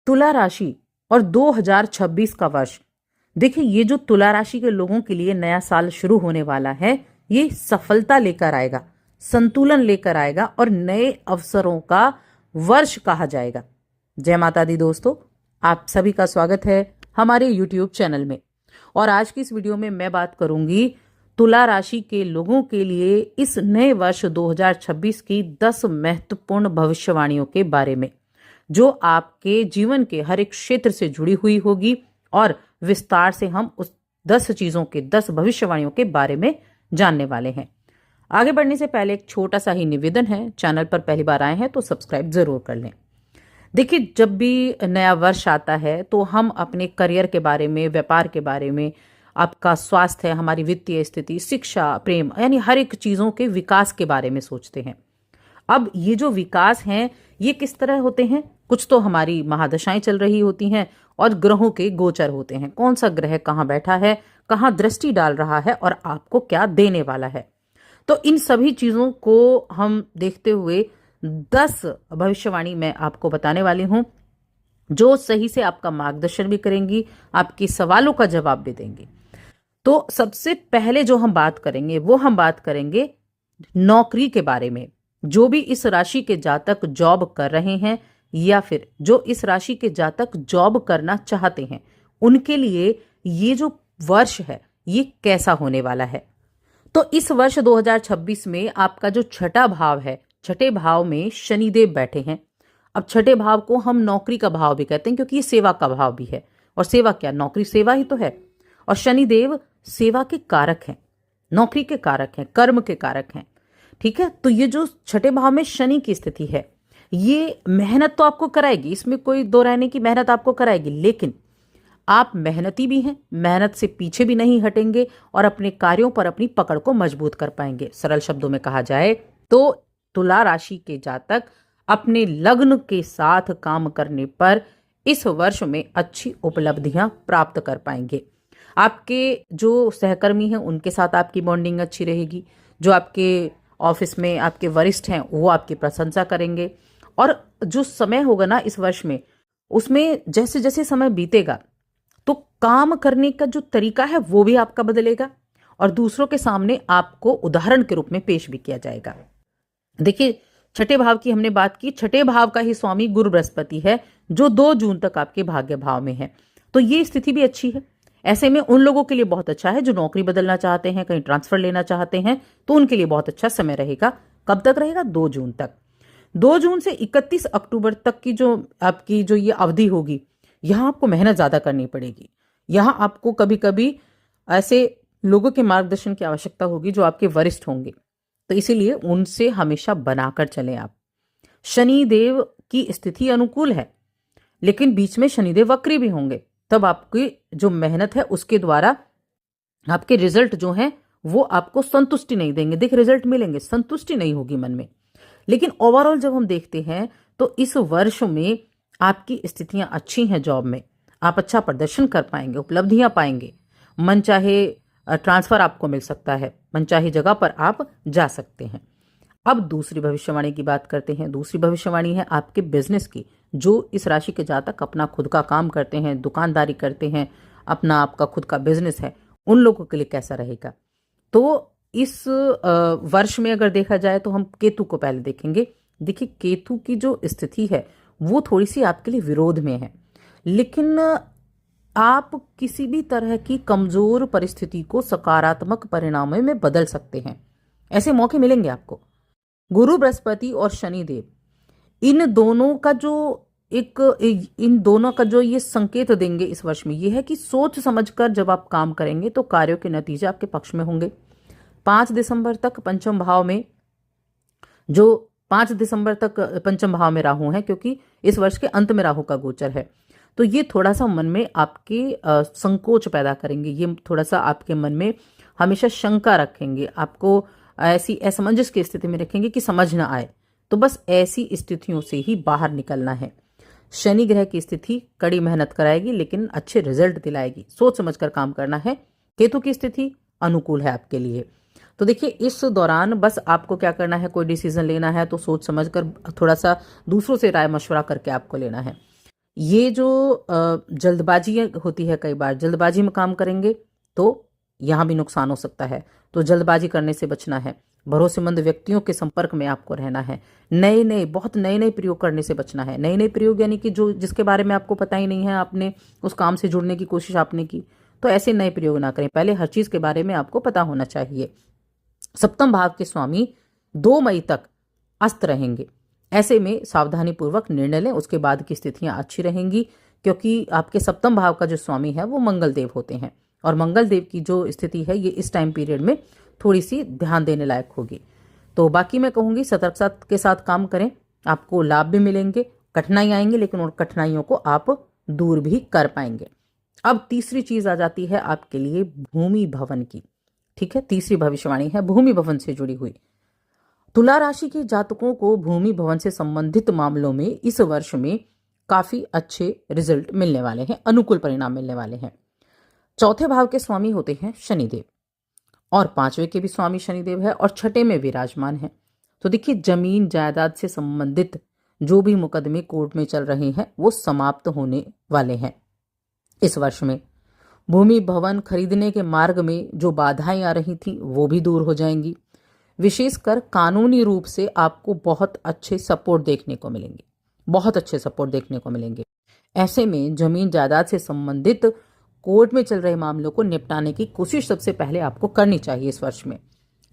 तुला राशि और 2026 का वर्ष। देखिए, ये जो तुला राशि के लोगों के लिए नया साल शुरू होने वाला है, ये सफलता लेकर आएगा, संतुलन लेकर आएगा और नए अवसरों का वर्ष कहा जाएगा। जय माता दी दोस्तों, आप सभी का स्वागत है हमारे YouTube चैनल में। और आज की इस वीडियो में मैं बात करूंगी तुला राशि के लोगों के लिए इस नए वर्ष 2026 की 10 महत्वपूर्ण भविष्यवाणियों के बारे में, जो आपके जीवन के हर एक क्षेत्र से जुड़ी हुई होगी। और विस्तार से हम उस 10 चीजों के 10 भविष्यवाणियों के बारे में जानने वाले हैं। आगे बढ़ने से पहले एक छोटा सा ही निवेदन है, चैनल पर पहली बार आए हैं तो सब्सक्राइब जरूर कर लें। देखिए, जब भी नया वर्ष आता है तो हम अपने करियर के बारे में, व्यापार के बारे में, आपका स्वास्थ्य, हमारी वित्तीय स्थिति, शिक्षा, प्रेम, यानी हर एक चीजों के विकास के बारे में सोचते हैं। अब ये जो विकास हैं, ये किस तरह होते हैं? कुछ तो हमारी महादशाएं चल रही होती हैं और ग्रहों के गोचर होते हैं, कौन सा ग्रह कहाँ बैठा है, कहाँ दृष्टि डाल रहा है और आपको क्या देने वाला है। तो इन सभी चीजों को हम देखते हुए 10 भविष्यवाणी मैं आपको बताने वाली हूं, जो सही से आपका मार्गदर्शन भी करेंगी, आपके सवालों का जवाब भी देंगी। तो सबसे पहले जो हम बात करेंगे वो हम बात करेंगे नौकरी के बारे में। जो भी इस राशि के जातक जॉब कर रहे हैं या फिर जो इस राशि के जातक जॉब करना चाहते हैं, उनके लिए ये जो वर्ष है ये कैसा होने वाला है। तो इस वर्ष 2026 में आपका जो छठा भाव है, छठे भाव में शनिदेव बैठे हैं। अब छठे भाव को हम नौकरी का भाव भी कहते हैं, क्योंकि ये सेवा का भाव भी है। और सेवा क्या, नौकरी सेवा ही तो है। और शनिदेव सेवा के कारक हैं, नौकरी के कारक हैं, कर्म के कारक हैं। ठीक है, तो ये जो छठे भाव में शनि की स्थिति है, ये मेहनत तो आपको कराएगी, इसमें कोई दो रहने की, मेहनत आपको कराएगी, लेकिन आप मेहनती भी हैं, मेहनत से पीछे भी नहीं हटेंगे और अपने कार्यों पर अपनी पकड़ को मजबूत कर पाएंगे। सरल शब्दों में कहा जाए तो तुला राशि के जातक अपने लग्न के साथ काम करने पर इस वर्ष में अच्छी उपलब्धियां प्राप्त कर पाएंगे। आपके जो सहकर्मी हैं उनके साथ आपकी बॉन्डिंग अच्छी रहेगी। जो आपके ऑफिस में आपके वरिष्ठ हैं वो आपकी प्रशंसा करेंगे। और जो समय होगा ना इस वर्ष में, उसमें जैसे जैसे समय बीतेगा तो काम करने का जो तरीका है वो भी आपका बदलेगा और दूसरों के सामने आपको उदाहरण के रूप में पेश भी किया जाएगा। देखिए, छठे भाव की हमने बात की, छठे भाव का ही स्वामी गुरु बृहस्पति है, जो 2 जून तक आपके भाग्य भाव में है। तो ये स्थिति भी अच्छी है। ऐसे में उन लोगों के लिए बहुत अच्छा है जो नौकरी बदलना चाहते हैं, कहीं ट्रांसफर लेना चाहते हैं, तो उनके लिए बहुत अच्छा समय रहेगा। कब तक रहेगा? 2 जून तक। 2 जून से 31 अक्टूबर तक की जो आपकी जो ये अवधि होगी, यहां आपको मेहनत ज्यादा करनी पड़ेगी। यहां आपको कभी कभी ऐसे लोगों के मार्गदर्शन की आवश्यकता होगी जो आपके वरिष्ठ होंगे, तो इसीलिए उनसे हमेशा बनाकर चलें आप। शनिदेव की स्थिति अनुकूल है, लेकिन बीच में शनिदेव वक्री भी होंगे, तब आपकी जो मेहनत है उसके द्वारा आपके रिजल्ट जो हैं वो आपको संतुष्टि नहीं देंगे। देख, रिजल्ट मिलेंगे, संतुष्टि नहीं होगी मन में। लेकिन ओवरऑल जब हम देखते हैं तो इस वर्ष में आपकी स्थितियां अच्छी हैं। जॉब में आप अच्छा प्रदर्शन कर पाएंगे, उपलब्धियां पाएंगे, मन चाहे ट्रांसफर आपको मिल सकता है, मन चाहे जगह पर आप जा सकते हैं। अब दूसरी भविष्यवाणी की बात करते हैं। दूसरी भविष्यवाणी है आपके बिजनेस की। जो इस राशि के जातक अपना खुद का काम करते हैं, दुकानदारी करते हैं, अपना आपका खुद का बिजनेस है, उन लोगों के लिए कैसा रहेगा। तो इस वर्ष में अगर देखा जाए तो हम केतु को पहले देखेंगे। देखिए, केतु की जो स्थिति है वो थोड़ी सी आपके लिए विरोध में है, लेकिन आप किसी भी तरह की कमजोर परिस्थिति को सकारात्मक परिणामों में बदल सकते हैं। ऐसे मौके मिलेंगे आपको। गुरु बृहस्पति और शनिदेव, इन दोनों का जो ये संकेत देंगे इस वर्ष में, ये है कि सोच समझकर जब आप काम करेंगे तो कार्यों के नतीजे आपके पक्ष में होंगे। 5 दिसंबर तक पंचम भाव में, जो 5 दिसंबर तक पंचम भाव में राहु है, क्योंकि इस वर्ष के अंत में राहु का गोचर है, तो ये थोड़ा सा मन में आपके संकोच पैदा करेंगे। ये थोड़ा सा आपके मन में हमेशा शंका रखेंगे, आपको ऐसी असमंजस की स्थिति में रखेंगे कि समझ ना आए। तो बस ऐसी स्थितियों से ही बाहर निकलना है। शनि ग्रह की स्थिति कड़ी मेहनत कराएगी लेकिन अच्छे रिजल्ट दिलाएगी। सोच समझकर काम करना है। केतु की स्थिति अनुकूल है आपके लिए। तो देखिए, इस दौरान बस आपको क्या करना है, कोई डिसीजन लेना है तो सोच समझकर थोड़ा सा दूसरों से राय मशवरा करके आपको लेना है। ये जो जल्दबाजी होती है, कई बार जल्दबाजी में काम करेंगे तो यहाँ भी नुकसान हो सकता है, तो जल्दबाजी करने से बचना है। भरोसेमंद व्यक्तियों के संपर्क में आपको रहना है। बहुत नए नए प्रयोग करने से बचना है। नए नए प्रयोग यानी कि जो जिसके बारे में आपको पता ही नहीं है, आपने उस काम से जुड़ने की कोशिश आपने की, तो ऐसे नए प्रयोग ना करें। पहले हर चीज के बारे में आपको पता होना चाहिए। सप्तम भाव के स्वामी 2 मई तक अस्त रहेंगे। ऐसे में सावधानी पूर्वक निर्णय लें, उसके बाद की स्थितियां अच्छी रहेंगी, क्योंकि आपके सप्तम भाव का जो स्वामी है वो मंगल देव होते हैं, और मंगल देव की जो स्थिति है ये इस टाइम पीरियड में थोड़ी सी ध्यान देने लायक होगी। तो बाकी मैं कहूंगी सतर्कता के साथ काम करें, आपको लाभ भी मिलेंगे, कठिनाई आएंगे लेकिन उन कठिनाइयों को आप दूर भी कर पाएंगे। अब तीसरी चीज आ जाती है आपके लिए भूमि भवन की। ठीक है, तीसरी भविष्यवाणी है भूमि भवन से जुड़ी हुई। तुला राशि के जातकों को भूमि भवन से संबंधित मामलों में इस वर्ष में काफी अच्छे रिजल्ट मिलने वाले हैं, अनुकूल परिणाम मिलने वाले हैं। चौथे भाव के स्वामी होते हैं शनिदेव, और 5वें के भी स्वामी शनिदेव है, और छठे में विराजमान है। तो देखिए, जमीन जायदाद से संबंधित जो भी मुकदमे कोर्ट में चल रहे हैं वो समाप्त होने वाले हैं इस वर्ष में। भूमि भवन खरीदने के मार्ग में जो बाधाएं आ रही थी वो भी दूर हो जाएंगी। विशेषकर कानूनी रूप से आपको बहुत अच्छे सपोर्ट देखने को मिलेंगे, बहुत अच्छे सपोर्ट देखने को मिलेंगे। ऐसे में जमीन जायदाद से संबंधित कोर्ट में चल रहे मामलों को निपटाने की कोशिश सबसे पहले आपको करनी चाहिए इस वर्ष में।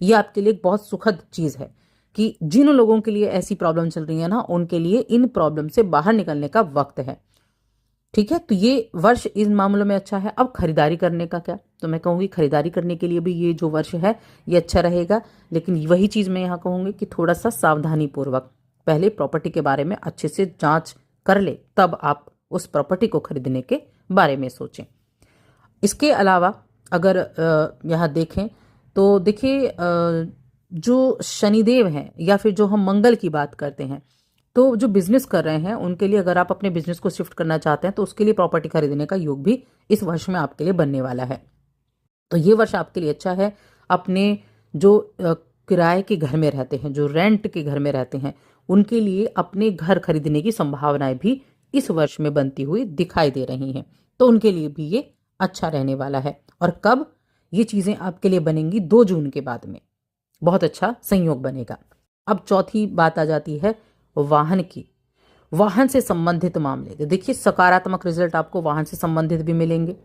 यह आपके लिए एक बहुत सुखद चीज है कि जिन लोगों के लिए ऐसी प्रॉब्लम चल रही है ना, उनके लिए इन प्रॉब्लम से बाहर निकलने का वक्त है। ठीक है, तो ये वर्ष इन मामलों में अच्छा है। अब खरीदारी करने का क्या, तो मैं कहूंगी खरीदारी करने के लिए भी ये जो वर्ष है ये अच्छा रहेगा, लेकिन वही चीज मैं यहाँ कहूंगी कि थोड़ा सा सावधानी पूर्वक पहले प्रॉपर्टी के बारे में अच्छे से जांच कर ले, तब आप उस प्रॉपर्टी को खरीदने के बारे में सोचें। इसके अलावा अगर यहाँ देखें तो देखिए, जो शनिदेव हैं या फिर जो हम मंगल की बात करते हैं, तो जो बिजनेस कर रहे हैं उनके लिए अगर आप अपने बिजनेस को शिफ्ट करना चाहते हैं तो उसके लिए प्रॉपर्टी खरीदने का योग भी इस वर्ष में आपके लिए बनने वाला है। तो ये वर्ष आपके लिए अच्छा है। अपने जो किराए के घर में रहते हैं, जो रेंट के घर में रहते हैं, उनके लिए अपने घर खरीदने की संभावनाएं भी इस वर्ष में बनती हुई दिखाई दे रही हैं, तो उनके लिए भी ये अच्छा रहने वाला है। और कब ये चीजें आपके लिए बनेंगी? 2 जून के बाद में बहुत अच्छा संयोग बनेगा। अब चौथी बात आ जाती है वाहन की। वाहन से संबंधित मामले, तो देखिए सकारात्मक रिजल्ट आपको वाहन से संबंधित भी मिलेंगे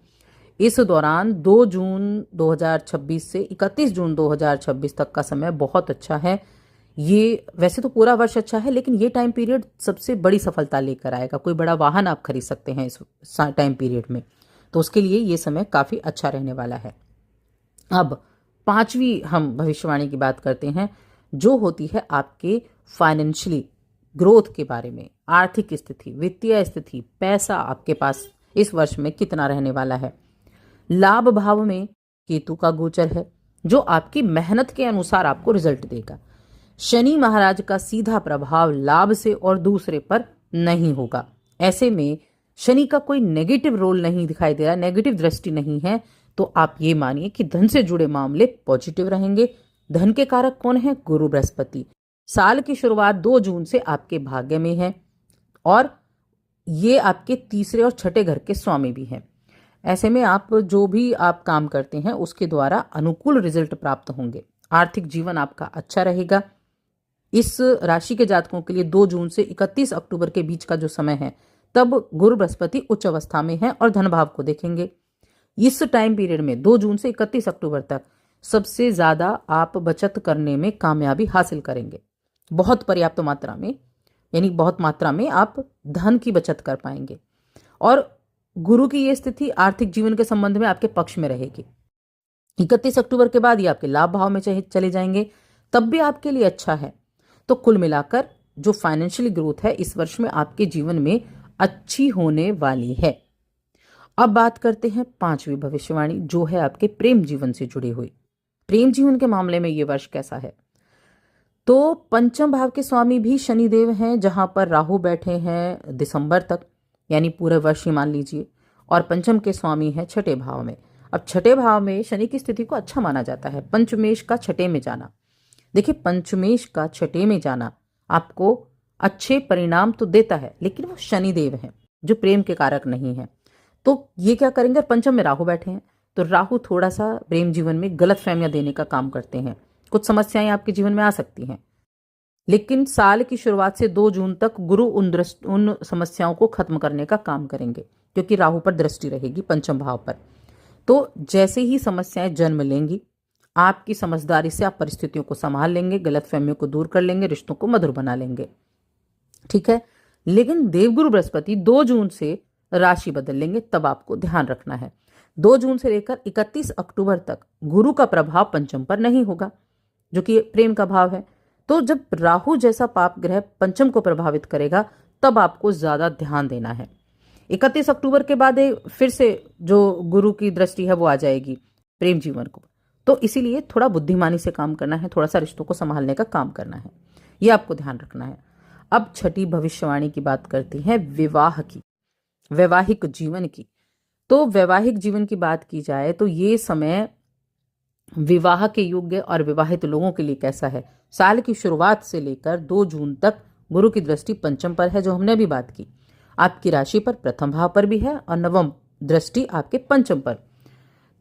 इस दौरान। 2 जून 2026 से 31 जून 2026 तक का समय बहुत अच्छा है। ये वैसे तो पूरा वर्ष अच्छा है, लेकिन ये टाइम पीरियड सबसे बड़ी सफलता लेकर आएगा। कोई बड़ा वाहन आप खरीद सकते हैं इस टाइम पीरियड में, तो उसके लिए ये समय काफी अच्छा रहने वाला है। अब 5वीं हम भविष्यवाणी की बात करते हैं, जो होती है आपके फाइनेंशियली ग्रोथ के बारे में। आर्थिक स्थिति, वित्तीय स्थिति, पैसा आपके पास इस वर्ष में कितना रहने वाला है। लाभ भाव में केतु का गोचर है, जो आपकी मेहनत के अनुसार आपको रिजल्ट देगा। शनि महाराज का सीधा प्रभाव लाभ से और दूसरे पर नहीं होगा। ऐसे में शनि का कोई नेगेटिव रोल नहीं दिखाई दे रहा, नेगेटिव दृष्टि नहीं है, तो आप ये मानिए कि धन से जुड़े मामले पॉजिटिव रहेंगे। धन के कारक कौन है? गुरु बृहस्पति। साल की शुरुआत 2 जून से आपके भाग्य में है, और ये आपके तीसरे और छठे घर के स्वामी भी हैं। ऐसे में आप जो भी आप काम करते हैं उसके द्वारा अनुकूल रिजल्ट प्राप्त होंगे। आर्थिक जीवन आपका अच्छा रहेगा। इस राशि के जातकों के लिए 2 जून से 31 अक्टूबर के बीच का जो समय है, तब गुरु बृहस्पति उच्च अवस्था में है और धन भाव को देखेंगे। इस टाइम पीरियड में 2 जून से 31 अक्टूबर तक सबसे ज्यादा आप बचत करने में कामयाबी हासिल करेंगे। बहुत पर्याप्त मात्रा में, यानी बहुत मात्रा में आप धन की बचत कर पाएंगे, और गुरु की यह स्थिति आर्थिक जीवन के संबंध में आपके पक्ष में रहेगी। 31 अक्टूबर के बाद ये आपके लाभ भाव में चले जाएंगे, तब भी आपके लिए अच्छा है। तो कुल मिलाकर जो फाइनेंशियल ग्रोथ है इस वर्ष में आपके जीवन में अच्छी होने वाली है। अब बात करते हैं 5वीं भविष्यवाणी, जो है आपके प्रेम जीवन से जुड़ी हुई। प्रेम जीवन के मामले में ये वर्ष कैसा है? तो पंचम भाव के स्वामी भी शनिदेव हैं, जहां पर राहु बैठे हैं दिसंबर तक, यानी पूरे वर्ष ही मान लीजिए, और पंचम के स्वामी हैं छठे भाव में। अब छठे भाव में शनि की स्थिति को अच्छा माना जाता है। पंचमेश का छठे में जाना, देखिए पंचमेश का छठे में जाना आपको अच्छे परिणाम तो देता है, लेकिन वो शनिदेव हैं। जो प्रेम के कारक नहीं है। तो ये क्या करेंगे, पंचम में राहु बैठे हैं तो राहु थोड़ा सा प्रेम जीवन में गलत फहमियां देने का काम करते हैं। कुछ समस्याएं आपके जीवन में आ सकती हैं, लेकिन साल की शुरुआत से 2 जून तक गुरु उन समस्याओं को खत्म करने का काम करेंगे, क्योंकि राहु पर दृष्टि रहेगी पंचम भाव पर। तो जैसे ही समस्याएं जन्म लेंगी, आपकी समझदारी से आप परिस्थितियों को संभाल लेंगे, गलतफहमियों को दूर कर लेंगे, रिश्तों को मधुर बना लेंगे, ठीक है। लेकिन देवगुरु बृहस्पति 2 जून से राशि बदल लेंगे, तब आपको ध्यान रखना है। 2 जून से लेकर 31 अक्टूबर तक गुरु का प्रभाव पंचम पर नहीं होगा, जो कि प्रेम का भाव है। तो जब राहु जैसा पाप ग्रह पंचम को प्रभावित करेगा, तब आपको ज्यादा ध्यान देना है। 31 अक्टूबर के बाद फिर से जो गुरु की दृष्टि है वो आ जाएगी प्रेम जीवन को, तो इसीलिए थोड़ा बुद्धिमानी से काम करना है, थोड़ा सा रिश्तों को संभालने का काम करना है, ये आपको ध्यान रखना है। अब छठी भविष्यवाणी की बात करती हैं विवाह की, वैवाहिक जीवन की। तो वैवाहिक जीवन की बात की जाए तो ये समय विवाह के योग्य और विवाहित लोगों के लिए कैसा है। साल की शुरुआत से लेकर 2 जून तक गुरु की दृष्टि पंचम पर है, जो हमने अभी बात की, आपकी राशि पर प्रथम भाव पर भी है और नवम दृष्टि आपके पंचम पर।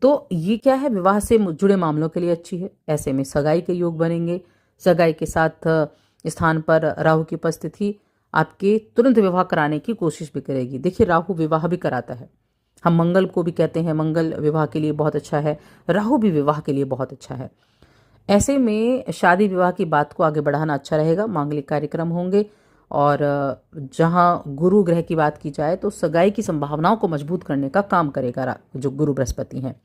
तो ये क्या है, विवाह से जुड़े मामलों के लिए अच्छी है। ऐसे में सगाई के योग बनेंगे। सगाई के साथ स्थान पर राहु की उपस्थिति आपके तुरंत विवाह कराने की कोशिश भी करेगी। देखिए, राहु विवाह भी कराता है, हम मंगल को भी कहते हैं, मंगल विवाह के लिए बहुत अच्छा है, राहु भी विवाह के लिए बहुत अच्छा है। ऐसे में शादी विवाह की बात को आगे बढ़ाना अच्छा रहेगा, मांगलिक कार्यक्रम होंगे। और जहां गुरु ग्रह की बात की जाए तो सगाई की संभावनाओं को मजबूत करने का काम करेगा जो गुरु बृहस्पति हैं।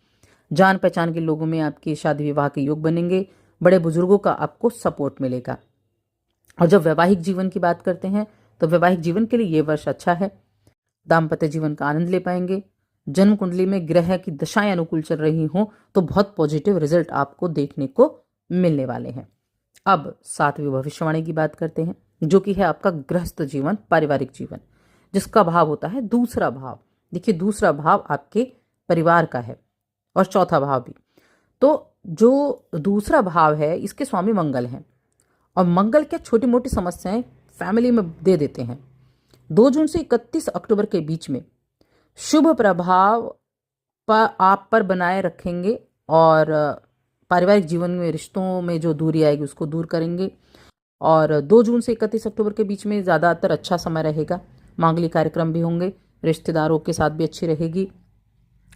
जान पहचान के लोगों में आपकी शादी विवाह के योग बनेंगे, बड़े बुजुर्गों का आपको सपोर्ट मिलेगा। और जब वैवाहिक जीवन की बात करते हैं तो वैवाहिक जीवन के लिए ये वर्ष अच्छा है, दाम्पत्य जीवन का आनंद ले पाएंगे। जन्म कुंडली में ग्रह की दशाएं अनुकूल चल रही हों तो बहुत पॉजिटिव रिजल्ट आपको देखने को मिलने वाले हैं। अब 7वीं भविष्यवाणी की बात करते हैं, जो कि है आपका गृहस्थ जीवन, पारिवारिक जीवन, जिसका भाव होता है दूसरा भाव। देखिए, दूसरा भाव आपके परिवार का है और चौथा भाव भी। तो जो दूसरा भाव है इसके स्वामी मंगल हैं, और मंगल क्या छोटी मोटी समस्याएं फैमिली में दे देते हैं। 2 जून से 31 अक्टूबर के बीच में शुभ प्रभाव पर आप पर बनाए रखेंगे और पारिवारिक जीवन में रिश्तों में जो दूरी आएगी उसको दूर करेंगे। और 2 जून से 31 अक्टूबर के बीच में ज़्यादातर अच्छा समय रहेगा, मांगलिक कार्यक्रम भी होंगे, रिश्तेदारों के साथ भी अच्छी रहेगी।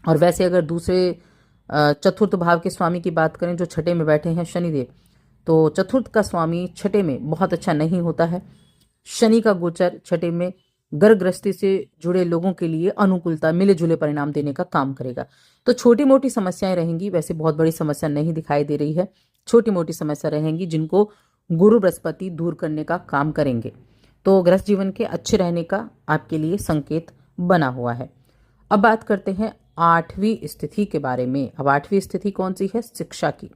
और वैसे अगर दूसरे चतुर्थ भाव के स्वामी की बात करें जो छठे में बैठे हैं शनिदेव, तो चतुर्थ का स्वामी छठे में बहुत अच्छा नहीं होता है। शनि का गोचर छठे में गर्भ गृहस्थी से जुड़े लोगों के लिए अनुकूलता, मिले जुले परिणाम देने का काम करेगा। तो छोटी मोटी समस्याएं रहेंगी, वैसे बहुत बड़ी समस्या नहीं दिखाई दे रही है, छोटी मोटी समस्या रहेंगी जिनको गुरु बृहस्पति दूर करने का काम करेंगे। तो गृहस्थ जीवन के अच्छे रहने का आपके लिए संकेत बना हुआ है। अब बात करते हैं 8वीं स्थिति के बारे में। अब 8वीं स्थिति कौन सी है, शिक्षा की।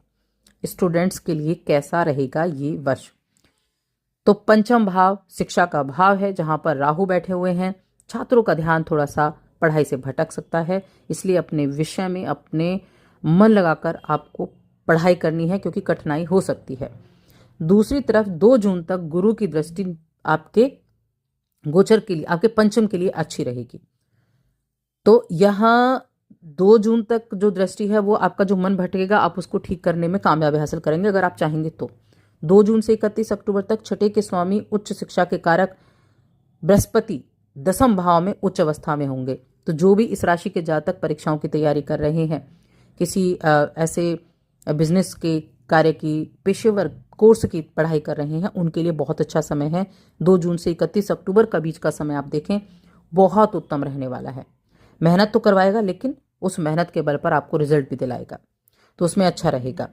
स्टूडेंट्स के लिए कैसा रहेगा ये वर्ष। तो पंचम भाव शिक्षा का भाव है, जहां पर राहु बैठे हुए हैं। छात्रों का ध्यान थोड़ा सा पढ़ाई से भटक सकता है, इसलिए अपने विषय में अपने मन लगाकर आपको पढ़ाई करनी है, क्योंकि कठिनाई हो सकती है। दूसरी तरफ 2 जून तक गुरु की दृष्टि आपके गोचर के लिए, आपके पंचम के लिए अच्छी रहेगी। तो यहाँ 2 जून तक जो दृष्टि है वो आपका जो मन भटकेगा आप उसको ठीक करने में कामयाबी हासिल करेंगे अगर आप चाहेंगे तो। 2 जून से 31 अक्टूबर तक छठे के स्वामी उच्च शिक्षा के कारक बृहस्पति 10वें भाव में उच्च अवस्था में होंगे। तो जो भी इस राशि के जातक परीक्षाओं की तैयारी कर रहे हैं, किसी ऐसे बिजनेस के कार्य की, पेशेवर कोर्स की पढ़ाई कर रहे हैं, उनके लिए बहुत अच्छा समय है। 2 जून से 31 अक्टूबर का बीच का समय आप देखें, बहुत उत्तम रहने वाला है। मेहनत तो करवाएगा, लेकिन उस मेहनत के बल पर आपको रिजल्ट भी दिलाएगा, तो उसमें अच्छा रहेगा।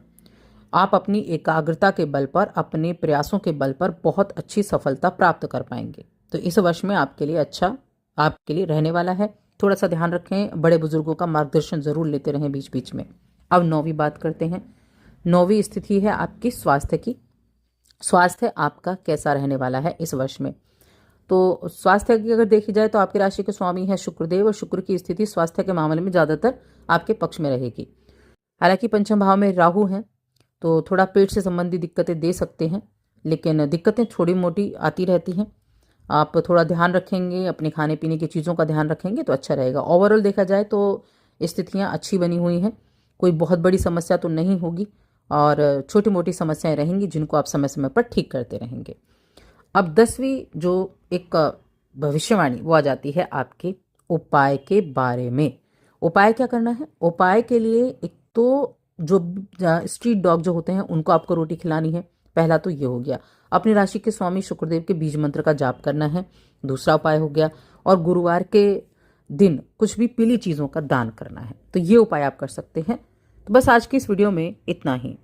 आप अपनी एकाग्रता के बल पर, अपने प्रयासों के बल पर बहुत अच्छी सफलता प्राप्त कर पाएंगे। तो इस वर्ष में आपके लिए अच्छा आपके लिए रहने वाला है। थोड़ा सा ध्यान रखें, बड़े बुजुर्गों का मार्गदर्शन जरूर लेते रहें बीच बीच में। अब 9वीं बात करते हैं। 9वीं स्थिति है आपकी स्वास्थ्य की। स्वास्थ्य आपका कैसा रहने वाला है इस वर्ष में। तो स्वास्थ्य की अगर देखी जाए तो आपकी राशि के स्वामी है शुक्रदेव, और शुक्र की स्थिति स्वास्थ्य के मामले में ज्यादातर आपके पक्ष में रहेगी। हालांकि पंचम भाव में राहु हैं, तो थोड़ा पेट से संबंधी दिक्कतें दे सकते हैं, लेकिन दिक्कतें थोड़ी मोटी आती रहती हैं। आप थोड़ा ध्यान रखेंगे, अपने खाने पीने की चीज़ों का ध्यान रखेंगे तो अच्छा रहेगा। ओवरऑल देखा जाए तो स्थितियाँ अच्छी बनी हुई हैं, कोई बहुत बड़ी समस्या तो नहीं होगी और छोटी मोटी समस्याएं रहेंगी जिनको आप समय समय पर ठीक करते रहेंगे। अब 10वीं जो एक भविष्यवाणी वो आ जाती है आपके उपाय के बारे में। उपाय क्या करना है? उपाय के लिए एक तो जो स्ट्रीट डॉग जो होते हैं उनको आपको रोटी खिलानी है, पहला तो ये हो गया। अपनी राशि के स्वामी शुक्रदेव के बीज मंत्र का जाप करना है, दूसरा उपाय हो गया। और गुरुवार के दिन कुछ भी पीली चीज़ों का दान करना है। तो ये उपाय आप कर सकते हैं। तो बस आज की इस वीडियो में इतना ही।